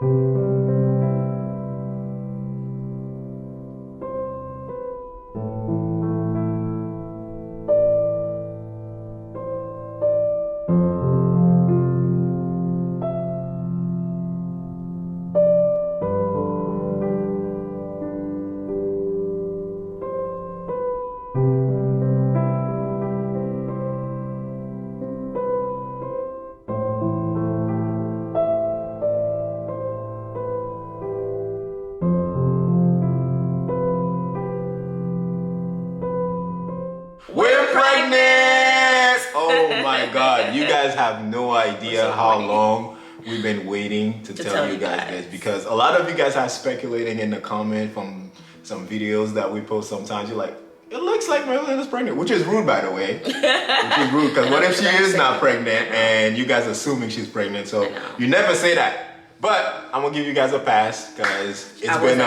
We're pregnant! Oh my God, you guys have no idea how long we've been waiting to tell you guys this, because a lot of you guys are speculating in the comment from some videos that we post sometimes. You're like, it looks like Marilyn is pregnant, which is rude, by the way. Which is rude, because what if she is not pregnant and you guys assuming she's pregnant? So you never say that. But I'm gonna give you guys a pass, because it's been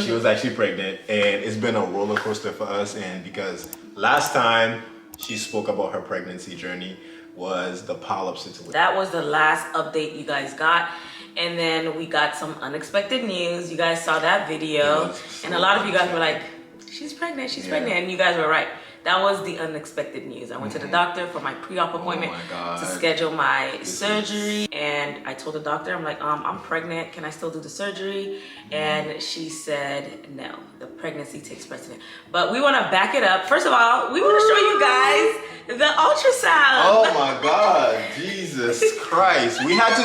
she was actually pregnant, and it's been a roller coaster for us. And because last time she spoke about her pregnancy journey was the polyp situation. That was the last update you guys got. And then we got some unexpected news. You guys saw that video, and a lot of you guys were like, she's pregnant, she's pregnant. And you guys were right. That was the unexpected news. I went to the doctor for my pre-op appointment to schedule my surgery. And I told the doctor, I'm like, I'm pregnant. Can I still do the surgery? And she said, no, the pregnancy takes precedent. But we want to back it up. First of all, we want to show you guys the ultrasound. Oh my God, Jesus Christ. We had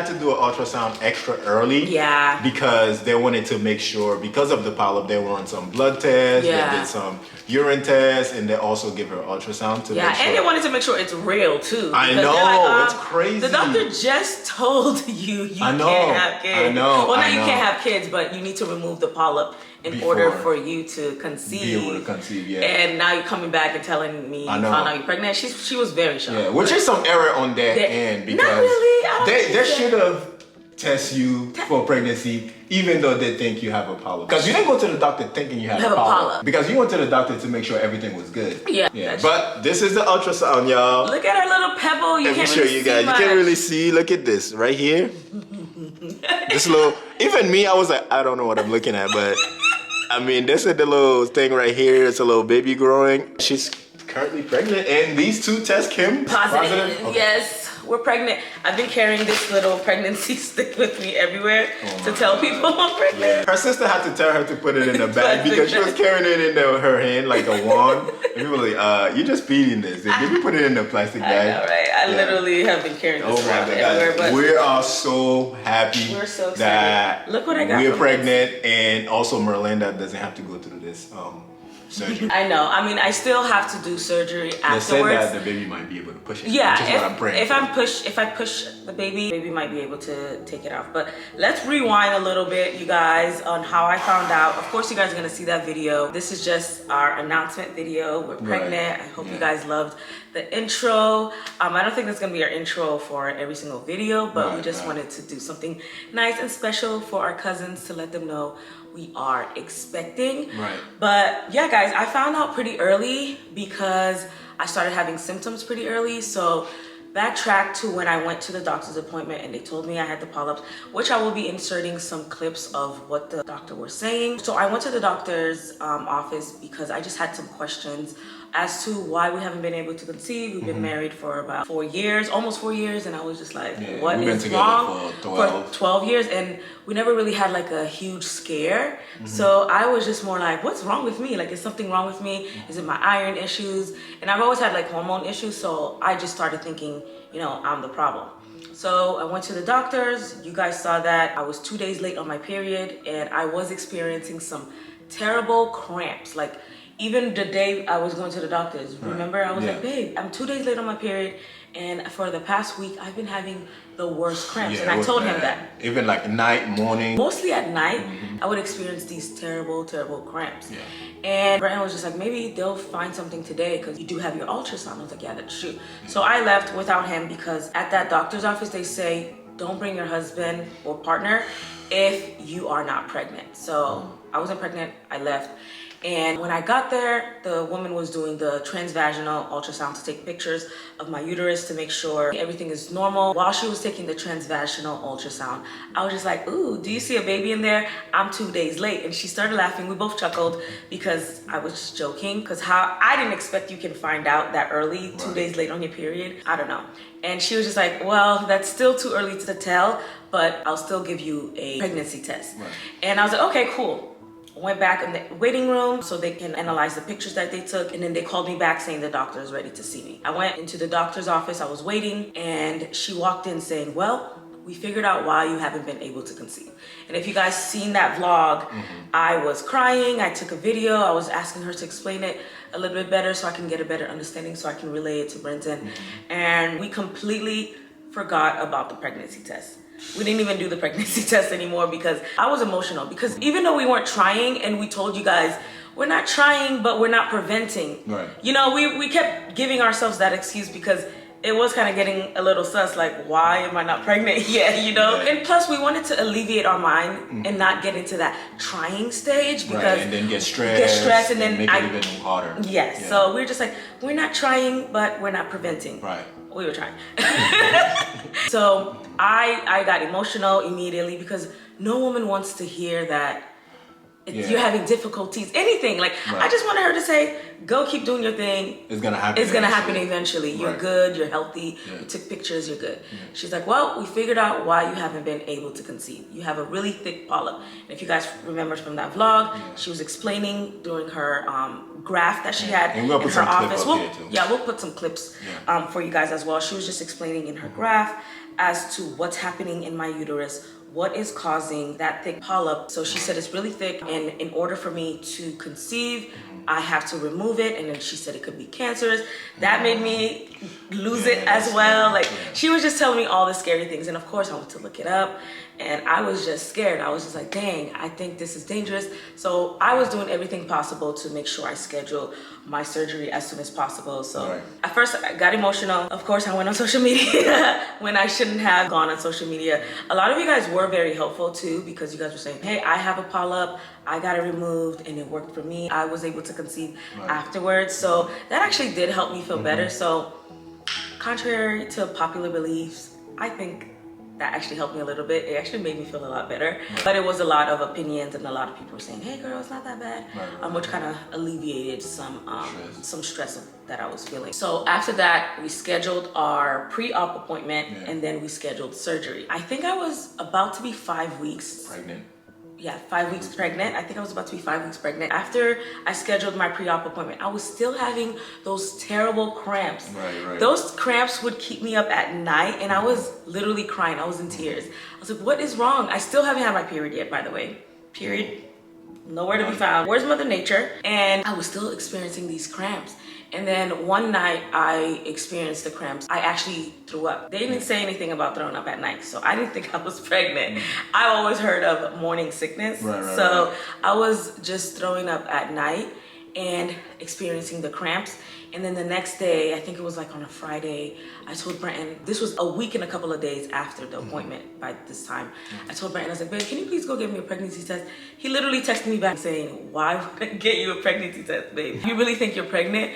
to do an ultrasound extra early. Yeah. Because they wanted to make sure, because of the polyp, they were on some blood tests. Yeah. They did some urine tests, and they also give her ultrasound to make sure. And they wanted to make sure it's real too. I know, like, it's crazy. The doctor just told you can't have kids. I know. Well, now you can't have kids, but you need to remove the polyp in order for you to conceive. Be able to conceive, yeah. And now you're coming back and telling me you found out you're pregnant. She was very shocked. Yeah, which is some error on their end, because not really. They should have tested you for pregnancy, even though they think you have a polyp. Because you didn't go to the doctor thinking you had a polyp. Because you went to the doctor to make sure everything was good. Yeah. But this is the ultrasound, y'all. Look at her little pebble. Let me show you guys. You can't really see. Look at this right here. This little. Even me, I was like, I don't know what I'm looking at, but I mean, this is the little thing right here. It's a little baby growing. She's currently pregnant, and these two tests came positive. Okay. Yes. We're pregnant. I've been carrying this little pregnancy stick with me everywhere to tell people I'm pregnant. Yeah. Her sister had to tell her to put it in the bag because she was carrying it in her hand like a wand. And people were like, you're just feeding this. Did you put it in the plastic bag? I know, right? I literally have been carrying this around everywhere. But we are so happy that look what I got. We're pregnant, and also Merlinda doesn't have to go through this surgery. I know. I mean, I still have to do surgery afterwards. They said that the baby might be able to push it. Yeah, which is what I'm praying. If I push the baby might be able to take it off. But let's rewind a little bit, you guys, on how I found out. Of course, you guys are gonna see that video. This is just our announcement video. We're pregnant. I hope you guys loved the intro. I don't think that's gonna be our intro for every single video, but we just wanted to do something nice and special for our cousins to let them know we are expecting. But yeah, guys, I found out pretty early because I started having symptoms pretty early. So backtrack to when I went to the doctor's appointment and they told me I had the polyps, which I will be inserting some clips of what the doctor was saying. So I went to the doctor's office because I just had some questions as to why we haven't been able to conceive. We've been married for about 4 years, almost 4 years, and I was just like, what is wrong? For 12 years, and we never really had like a huge scare. So I was just more like, what's wrong with me? Like, is something wrong with me? Is it my iron issues? And I've always had like hormone issues, so I just started thinking, you know, I'm the problem. So I went to the doctors. You guys saw that. I was 2 days late on my period, and I was experiencing some terrible cramps. Like, even the day I was going to the doctors, remember, I was like, babe, I'm 2 days late on my period, and for the past week, I've been having the worst cramps. And I told him that. Even like night, morning. Mostly at night, I would experience these terrible, terrible cramps. And Brent was just like, maybe they'll find something today because you do have your ultrasound. I was like, yeah, that's true. So I left without him because at that doctor's office, they say, don't bring your husband or partner if you are not pregnant. So I wasn't pregnant, I left. And when I got there, the woman was doing the transvaginal ultrasound to take pictures of my uterus to make sure everything is normal. While she was taking the transvaginal ultrasound, I was just like, ooh, do you see a baby in there? I'm 2 days late. And she started laughing. We both chuckled because I was just joking, because how I didn't expect you can find out that early, 2 days late on your period. I don't know. And she was just like, well, that's still too early to tell, but I'll still give you a pregnancy test. Right. And I was like, okay, cool. Went back in the waiting room so they can analyze the pictures that they took, and then they called me back saying the doctor is ready to see me. I went into the doctor's office, I was waiting, and she walked in saying, well, we figured out why you haven't been able to conceive. And if you guys seen that vlog, I was crying, I took a video, I was asking her to explain it a little bit better so I can get a better understanding so I can relay it to Brenton. And we completely forgot about the pregnancy test. We didn't even do the pregnancy test anymore because I was emotional, because even though we weren't trying and we told you guys, we're not trying, but we're not preventing. Right. You know, we kept giving ourselves that excuse because it was kind of getting a little sus, like, why am I not pregnant yet, you know? Yeah. And plus we wanted to alleviate our mind and not get into that trying stage, because and then get stressed and then make it even harder. Yes, yeah. So we were just like, we're not trying, but we're not preventing. Right. We were trying. So I got emotional immediately because no woman wants to hear that you're having difficulties, anything. Like, I just wanted her to say, go keep doing your thing. It's gonna happen. It's gonna happen eventually. You're good, you're healthy, you took pictures, you're good. She's like, well, we figured out why you haven't been able to conceive. You have a really thick polyp. And if you guys remember from that vlog, she was explaining during her graph that she had in her office. We'll put some clips for you guys as well. She was just explaining in her graph as to what's happening in my uterus, what is causing that thick polyp. So she said it's really thick, and in order for me to conceive, I have to remove it. And then she said it could be cancerous. That made me lose it as well. Like, she was just telling me all the scary things. And of course I went to look it up, and I was just scared. I was just like, dang, I think this is dangerous. So I was doing everything possible to make sure I schedule my surgery as soon as possible. So at first I got emotional. Of course I went on social media when I shouldn't have gone on social media. A lot of you guys were very helpful too, because you guys were saying, hey, I have a polyp, I got it removed, and it worked for me. I was able to conceive afterwards. So that actually did help me feel better. So contrary to popular beliefs, I think that actually helped me a little bit. It actually made me feel a lot better. But it was a lot of opinions, and a lot of people were saying, hey girl, it's not that bad. Which kind of alleviated some stress that I was feeling. So after that, we scheduled our pre-op appointment, and then we scheduled surgery. I think I was about to be 5 weeks pregnant. Yeah, 5 weeks pregnant. I think I was about to be 5 weeks pregnant. After I scheduled my pre-op appointment, I was still having those terrible cramps. Those cramps would keep me up at night, and I was literally crying. I was in tears. I was like, what is wrong? I still haven't had my period yet, by the way. Period, nowhere to be found. Where's Mother Nature? And I was still experiencing these cramps. And then one night I experienced the cramps. I actually threw up. They didn't say anything about throwing up at night, so I didn't think I was pregnant. I've always heard of morning sickness. So I was just throwing up at night and experiencing the cramps. And then the next day, I think it was like on a Friday, I told Brenton, this was a week and a couple of days after the appointment by this time. I told Brenton, I was like, babe, can you please go get me a pregnancy test? He literally texted me back saying, why would I get you a pregnancy test, babe? You really think you're pregnant?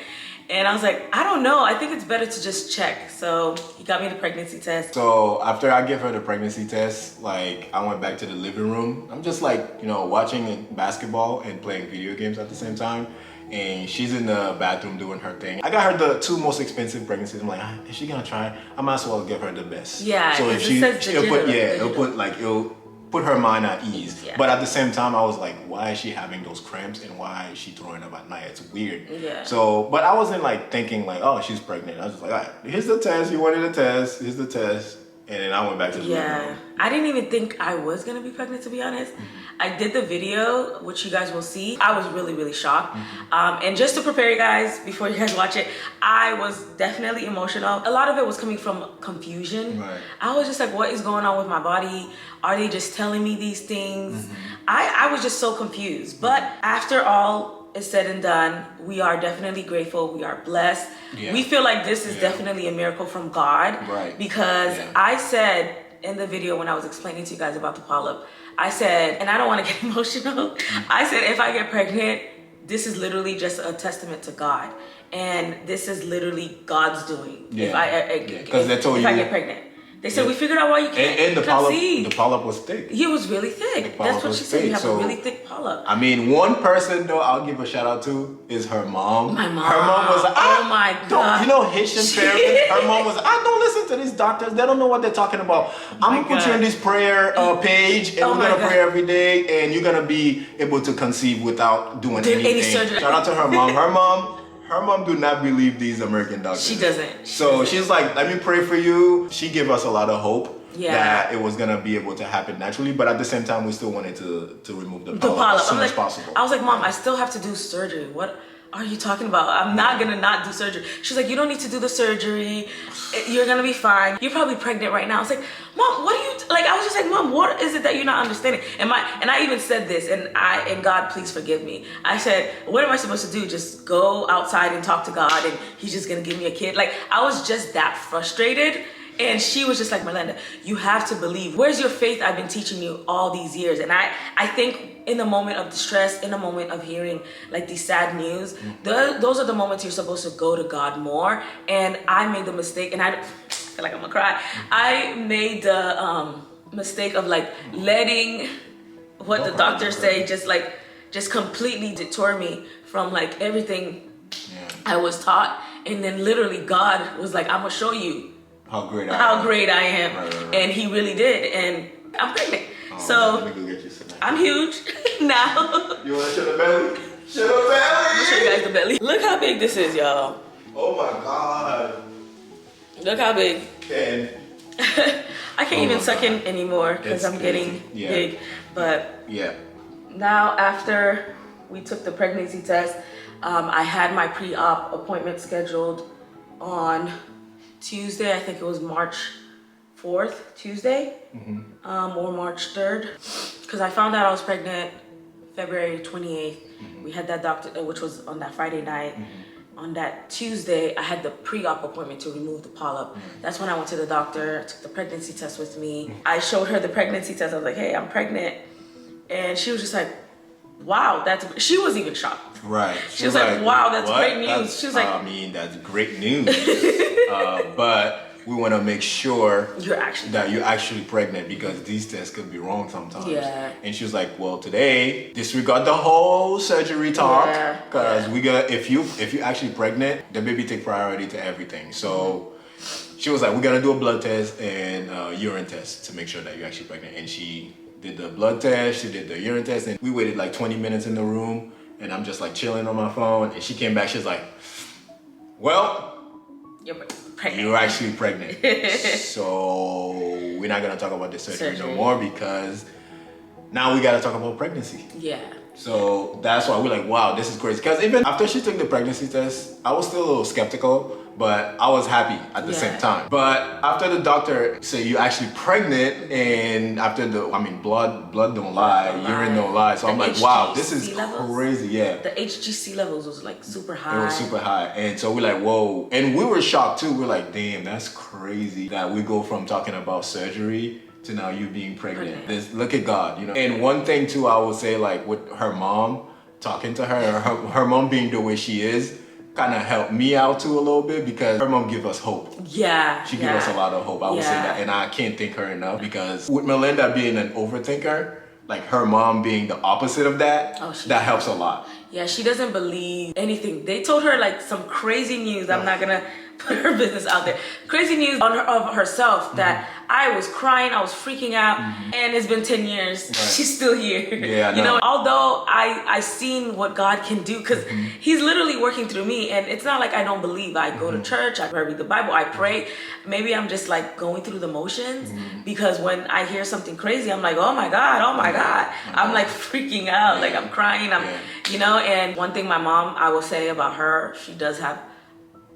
And I was like, I don't know. I think it's better to just check. So he got me the pregnancy test. So after I gave her the pregnancy test, like, I went back to the living room. I'm just like, you know, watching basketball and playing video games at the same time. And she's in the bathroom doing her thing. I got her the 2 most expensive pregnancies. I'm like, is she gonna try? I might as well give her the best. Yeah. So if it'll put her mind at ease. Yeah. But at the same time, I was like, why is she having those cramps, and why is she throwing up at night? It's weird. Yeah. So, but I wasn't like thinking like, oh, she's pregnant. I was just like, all right, here's the test. You wanted a test. Here's the test. And then I went back to the living room. I didn't even think I was gonna be pregnant, to be honest. I did the video, which you guys will see. I was really, really shocked. And just to prepare you guys, before you guys watch it, I was definitely emotional. A lot of it was coming from confusion. I was just like, what is going on with my body? Are they just telling me these things? I was just so confused. But after all is said and done, we are definitely grateful. We are blessed. We feel like this is definitely a miracle from God. Because I said in the video when I was explaining to you guys about the polyp, I said, and I don't want to get emotional, I said, if I get pregnant, this is literally just a testament to God. And this is literally God's doing. Yeah. If they told if you I get pregnant. They said, we figured out why you can't and the conceive. polyp was thick. He was really thick. That's what she said. You have a really thick polyp. I mean, one person though I'll give a shout out to is her mom. My mom. Her mom was like, oh my God. You know, Haitian parents. Her mom was like, don't listen to these doctors. They don't know what they're talking about. I'm gonna put you in this prayer page, and we're gonna pray every day, and you're gonna be able to conceive without doing anything. Shout out to her mom. Her mom do not believe these American doctors. She doesn't. So she's like, let me pray for you. She gave us a lot of hope that it was gonna be able to happen naturally, but at the same time, we still wanted to remove the polyp as soon as possible. I was like, Mom, I still have to do surgery. What are you talking about? I'm not gonna not do surgery. She's like, you don't need to do the surgery. You're gonna be fine. You're probably pregnant right now. I was like, Mom, what are you like? I was just like, Mom, what is it that you're not understanding? And I even said this, and God, please forgive me. I said, what am I supposed to do? Just go outside and talk to God, and He's just gonna give me a kid? Like, I was just that frustrated. And she was just like, Melinda, you have to believe. Where's your faith I've been teaching you all these years? And I think in the moment of distress, in the moment of hearing like these sad news, those are the moments you're supposed to go to God more. And I made the mistake, and I feel like I'm gonna cry. I made the mistake of like letting what the doctors say just completely detour me from like everything I was taught. And then literally God was like, I'm gonna show you how great I am. Right. And He really did. And I'm pregnant. So let me go get you some. I'm huge now. You want to show the belly? Show the belly! I'm gonna show you guys the belly. Look how big this is, y'all. Oh my God. Look how big. And I can't even suck in anymore because I'm getting big. But now after we took the pregnancy test, I had my pre-op appointment scheduled on Tuesday. I think it was March 4th, Tuesday, or March 3rd, because I found out I was pregnant February 28th. We had that doctor, which was on that Friday night. On that Tuesday, I had the pre-op appointment to remove the polyp. That's when I went to the doctor, took the pregnancy test with me. I showed her the pregnancy test. I was like, hey, I'm pregnant. And she was just like, wow, she was even shocked. Right. She was like, wow, that's great news. She was like, I mean, that's great news. But we want to make sure you're actually pregnant, because these tests could be wrong sometimes. Yeah. And she was like, well, today, disregard the whole surgery talk, because if you actually pregnant, the baby take priority to everything. So she was like, we're gonna do a blood test and urine test to make sure that you're actually pregnant. And she did the blood test, she did the urine test, and we waited like 20 minutes in the room, and I'm just like chilling on my phone, and she came back, she was like, well, you're actually pregnant. So we're not gonna talk about the surgery no more, because now we gotta talk about pregnancy. Yeah. So that's why we're like, wow, this is crazy. Because even after she took the pregnancy test, I was still a little skeptical, but I was happy at the same time. But after the doctor said you're actually pregnant, and after blood don't lie, urine don't lie. So I'm like, wow, this is crazy. Yeah. The HGC levels was like super high. It was super high. And so we're like, whoa. And we were shocked too. We're like, damn, that's crazy that we go from talking about surgery to now you being pregnant. Look at God, you know. And one thing too, I would say, like with her mom, talking to her mom being the way she is, kind of helped me out too a little bit, because her mom give us hope. Yeah. She give us a lot of hope. I would say that, and I can't thank her enough, because with Melinda being an overthinker, like her mom being the opposite of that, that helps a lot. Yeah, she doesn't believe anything. They told her like some crazy news. I'm not gonna put her business out there. Crazy news of herself that I was crying, I was freaking out, and it's been 10 years. She's still here. Yeah, you know, although I seen what God can do, because He's literally working through me, and it's not like I don't believe. I go to church, I read the Bible, I pray. Maybe I'm just like going through the motions, because when I hear something crazy, I'm like, oh my God. I'm like freaking out, like I'm crying, you know. And one thing my mom, I will say about her, she does have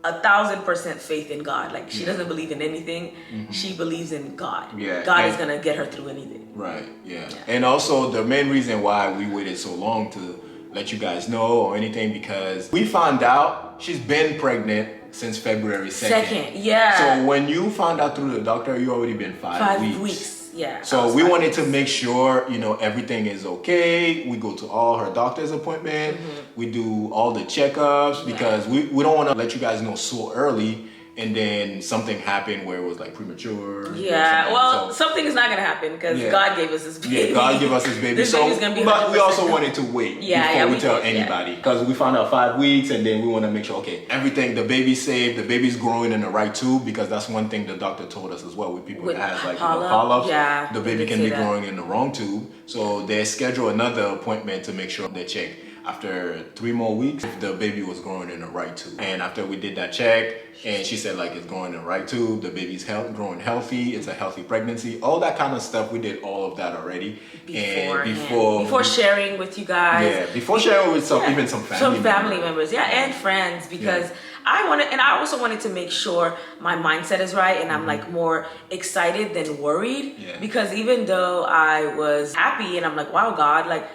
1,000% faith in God. Like she doesn't believe in anything. She believes in God. Yeah. God is gonna get her through anything. Right. Yeah. And also the main reason why we waited so long to let you guys know or anything, because we found out she's been pregnant since February 2nd. Yeah. So when you found out through the doctor, you already been 5 weeks. Yeah. So we wanted to make sure, you know, everything is okay. We go to all her doctor's appointment. We do all the checkups because we don't want to let you guys know so early and then something happened where it was like premature. Yeah, well, something is not gonna happen because God gave us this baby. Yeah, God gave us this baby. This baby's gonna be 100%. But we also wanted to wait before we tell anybody because we found out 5 weeks, and then we want to make sure, okay, everything, the baby's safe, the baby's growing in the right tube, because that's one thing the doctor told us as well with people that has like polyps. Yeah, the baby can be growing in the wrong tube, so they schedule another appointment to make sure they check after 3 more weeks if the baby was growing in the right tube. And after we did that check, and she said like it's growing in the right tube, the baby's growing healthy, it's a healthy pregnancy, all that kind of stuff. We did all of that already before sharing with you guys. Yeah, before sharing with even some family members. And friends, because I also wanted to make sure my mindset is right, and I'm like more excited than worried, because even though I was happy and I'm like, wow, God, like,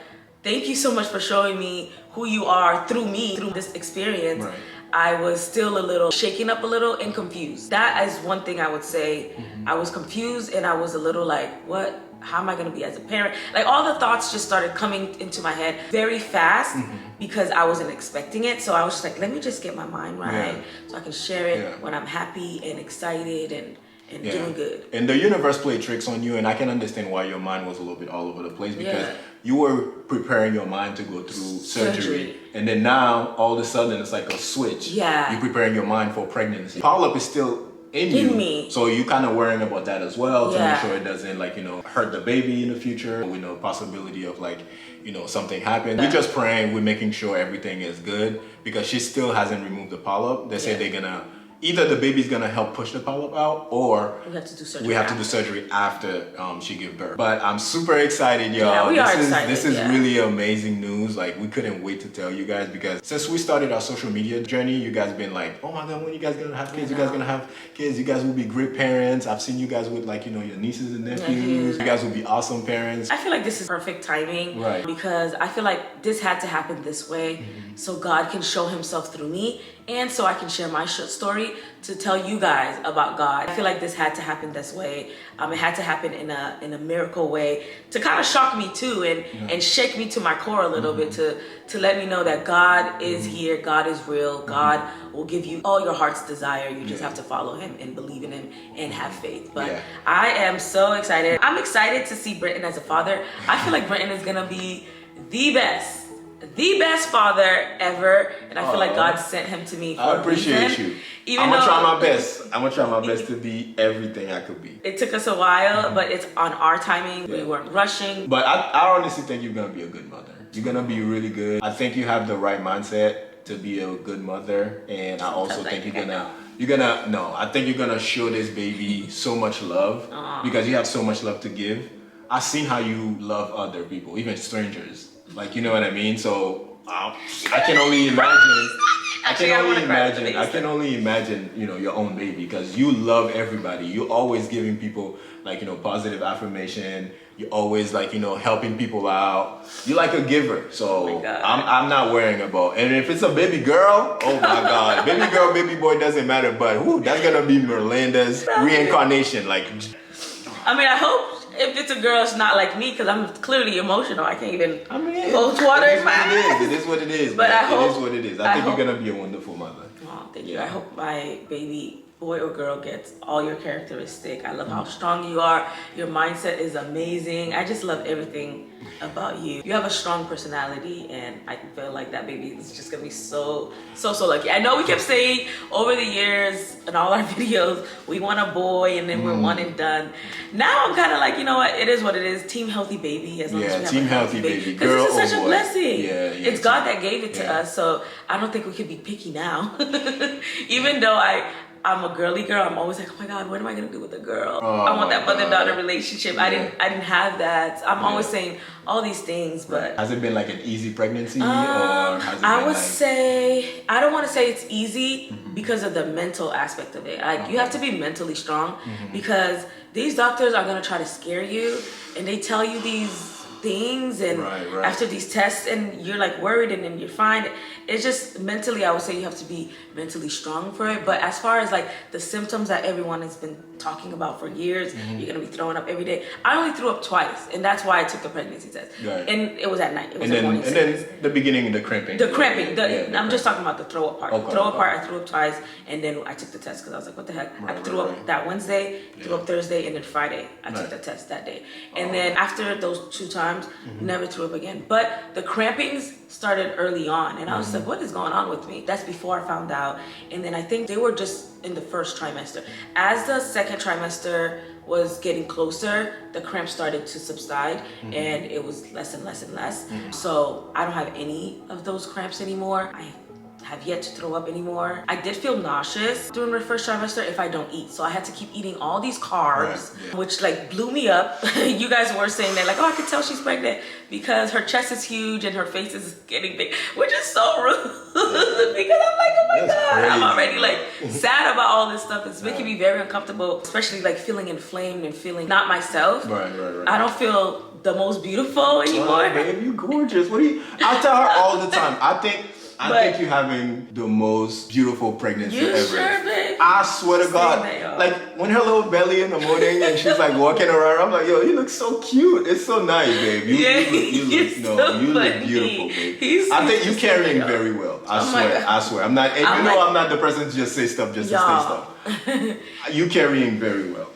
thank you so much for showing me who you are through this experience. Right. I was still a little shaken up a little and confused. That is one thing I would say. I was confused and I was a little like, what? How am I gonna be as a parent? Like, all the thoughts just started coming into my head very fast because I wasn't expecting it. So I was just like, let me just get my mind right so I can share it when I'm happy and excited and doing good. And the universe played tricks on you, and I can understand why your mind was a little bit all over the place, because you were preparing your mind to go through surgery. And then now all of a sudden it's like a switch. Yeah. You're preparing your mind for pregnancy. Polyp is still in me. So you kind of worrying about that as well, to make sure it doesn't, like, you know, hurt the baby in the future. We know possibility of, like, you know, something happened. We're just praying, we're making sure everything is good, because she still hasn't removed the polyp. They say they're gonna, either the baby's gonna help push the polyp out, or we have to do surgery after she gives birth. But I'm super excited, y'all. Yeah, this is really amazing news. Like, we couldn't wait to tell you guys, because since we started our social media journey, you guys been like, oh my God, when you guys gonna have kids? You guys gonna have kids? You guys will be great parents. I've seen you guys with, like, you know, your nieces and nephews. You guys will be awesome parents. I feel like this is perfect timing, right? Because I feel like this had to happen this way, so God can show himself through me, and so I can share my story to tell you guys about God. I feel like this had to happen this way. It had to happen in a miracle way to kind of shock me too, and shake me to my core a little bit, to let me know that God is here, God is real, God will give you all your heart's desire. You just have to follow him and believe in him and have faith. But I am so excited. I'm excited to see Brenton as a father. I feel like Brenton is gonna be the best father ever, and I feel like God sent him to me for a reason. I appreciate you. I'm gonna try my best. I'm gonna try my best to be everything I could be. It took us a while, but it's on our timing. We weren't rushing. But I honestly think you're gonna be a good mother. You're gonna be really good. I think you have the right mindset to be a good mother, and I also think I think you're gonna show this baby so much love, because you have so much love to give. I've seen how you love other people, even strangers. Like, you know what I mean? So I can only imagine. I can only imagine, you know, your own baby, because you love everybody. You're always giving people, like, you know, positive affirmation. You're always, like, you know, helping people out. You're like a giver. So I'm not worrying about. And if it's a baby girl, oh my God, baby girl, baby boy, doesn't matter. But that's gonna be Merlinda's reincarnation. Like, I mean, I hope. If it's a girl, it's not like me, because I'm clearly emotional. I can't even hold water in my eyes. It is what it is. But it is what it is. I think you're going to be a wonderful mother. Oh, thank you. I hope my baby, boy or girl, gets all your characteristics. I love how strong you are. Your mindset is amazing. I just love everything about you. You have a strong personality, and I feel like that baby is just gonna be so lucky. I know we kept saying over the years in all our videos, we want a boy, and then we're one and done. Now I'm kind of like, you know what? It is what it is. Team healthy baby. As long as we have team a healthy baby. Because this is such a blessing. It's God that gave it to us, so I don't think we could be picky now. Even though I'm a girly girl, I'm always like, oh my God, what am I gonna do with a girl? I want that mother-daughter relationship. I didn't have that. I'm always saying all these things, but has it been like an easy pregnancy, or has it been I would say, I don't want to say it's easy because of the mental aspect of it. Like, you have to be mentally strong, because these doctors are gonna try to scare you, and they tell you these things, and after these tests, and you're like worried, and then you're fine. It's just mentally, I would say you have to be mentally strong for it. But as far as like the symptoms that everyone has been talking about for years. You're gonna be throwing up every day. I only threw up twice, and that's why I took the pregnancy test. Right. And it was at night. It was and then the beginning, the cramping. The cramping. I'm just talking about the throw up part. Okay, Throw up part, I threw up twice, and then I took the test because I was like, what the heck? I threw up that Wednesday, threw up Thursday, and then Friday I took the test that day. And then after those 2 times, never threw up again. But the crampings started early on, and I was like, what is going on with me? That's before I found out. And then I think they were just in the first trimester. As the second trimester was getting closer, the cramps started to subside, and it was less and less and less. So I don't have any of those cramps anymore. I have yet to throw up anymore. I did feel nauseous during the first trimester if I don't eat. So I had to keep eating all these carbs, which like blew me up. You guys were saying that like, oh, I can tell she's pregnant because her chest is huge and her face is getting big, which is so rude because I'm like, oh my God, crazy. I'm already like sad about all this stuff. It's making me very uncomfortable, especially like feeling inflamed and feeling not myself. Right. I don't feel the most beautiful anymore. Oh, babe, you gorgeous. What do you? I tell her all the time. I think you're having the most beautiful pregnancy ever. Sure, babe? I swear to God. Like when her little belly in the morning and she's like walking around, I'm like, yo, you look so cute. It's so nice, babe. You look beautiful, babe. I think you're carrying very well. I swear. I'm not. I'm not the person to just say stuff just to say stuff. You carrying very well.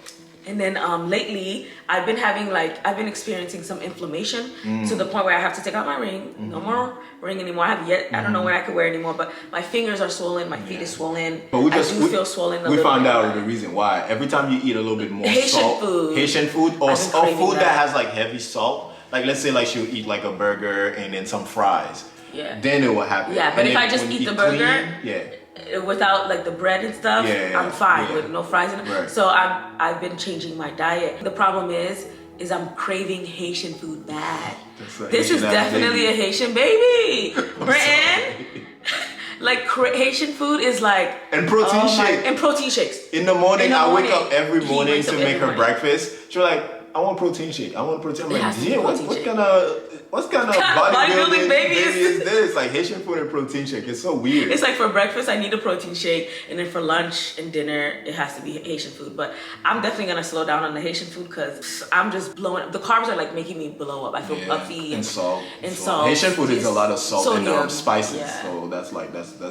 And then lately, I've been experiencing some inflammation to the point where I have to take out my ring. No more ring anymore. I don't know when I could wear it anymore, but my fingers are swollen, my feet is swollen. But I do feel swollen. We found out the reason why. Every time you eat a little bit more Haitian food or food that has like heavy salt, like let's say like she'll eat like a burger and then some fries. Yeah. Then it will happen. Yeah, but if I just eat the burger, without like the bread and stuff, I'm fine with no fries in it. Right. So I've been changing my diet. The problem is I'm craving Haitian food bad. This is definitely a Haitian baby, Brent. Like Haitian food is like and protein shakes. And protein shakes. In the morning, I wake up every morning to make her breakfast. She's like, I want protein shake. I want protein. I'm like, damn, what kind of bodybuilding baby is this? Like Haitian food and protein shake. It's so weird. It's like for breakfast, I need a protein shake. And then for lunch and dinner, it has to be Haitian food. But I'm definitely going to slow down on the Haitian food because I'm just blowing up. The carbs are like making me blow up. I feel puffy. And salt. And salt. Haitian food is a lot of salt and spices. Yeah. So that's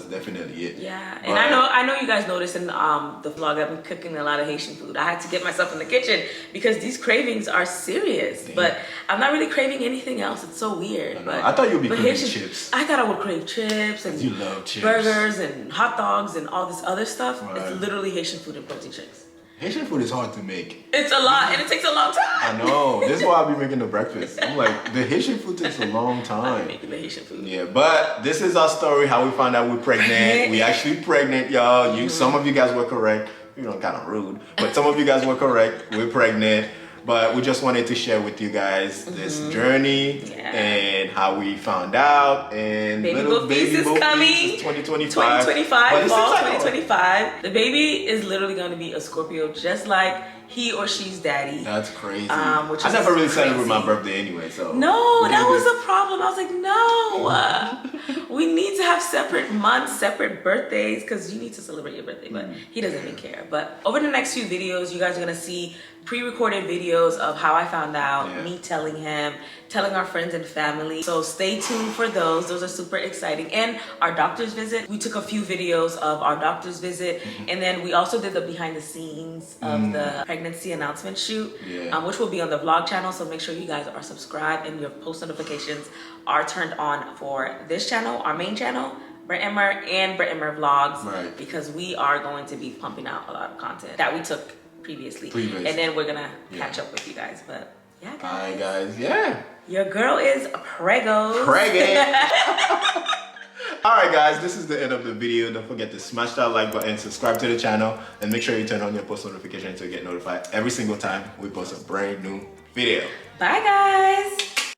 definitely it. Yeah. And I know you guys noticed in the vlog, I've been cooking a lot of Haitian food. I had to get myself in the kitchen because these cravings are serious. Damn. But I'm not really craving anything else. It's so weird. I thought you'd be craving chips. I thought I would crave chips and you love chips. Burgers and hot dogs and all this other stuff. Right. It's literally Haitian food and protein shakes. Haitian food is hard to make. It's a lot and it takes a long time. I know. This is why I'll be making the breakfast. I'm like, the Haitian food takes a long time. I'm making the Haitian food. Yeah, but this is our story, how we found out we're pregnant. We actually pregnant, y'all. Some of you guys were correct. You know, kind of rude. But some of you guys were correct. We're pregnant. But we just wanted to share with you guys this journey and how we found out. And baby Beaufils is coming. 2025. 2025, fall 2025. The baby is literally going to be a Scorpio, just like he or she's daddy. That's crazy. I never really celebrated my birthday anyway, so. No, that was a problem. I was like, no. We need to have separate months, separate birthdays, because you need to celebrate your birthday, but he doesn't even care. But over the next few videos, you guys are going to see pre-recorded videos of how I found out, me telling him, telling our friends and family. So stay tuned for those. Those are super exciting. And our doctor's visit. We took a few videos of our doctor's visit. And then we also did the behind the scenes of the pregnancy announcement shoot, which will be on the vlog channel. So make sure you guys are subscribed and your post notifications are turned on for this channel, our main channel, Brent Mir and Brent Mir Vlogs, because we are going to be pumping out a lot of content that we took previously. And then we're gonna catch up with you guys. But yeah, guys. Hi guys, your girl is pregnant. Alright guys, this is the end of the video. Don't forget to smash that like button, subscribe to the channel, and make sure you turn on your post notifications to get notified every single time we post a brand new video. Bye guys.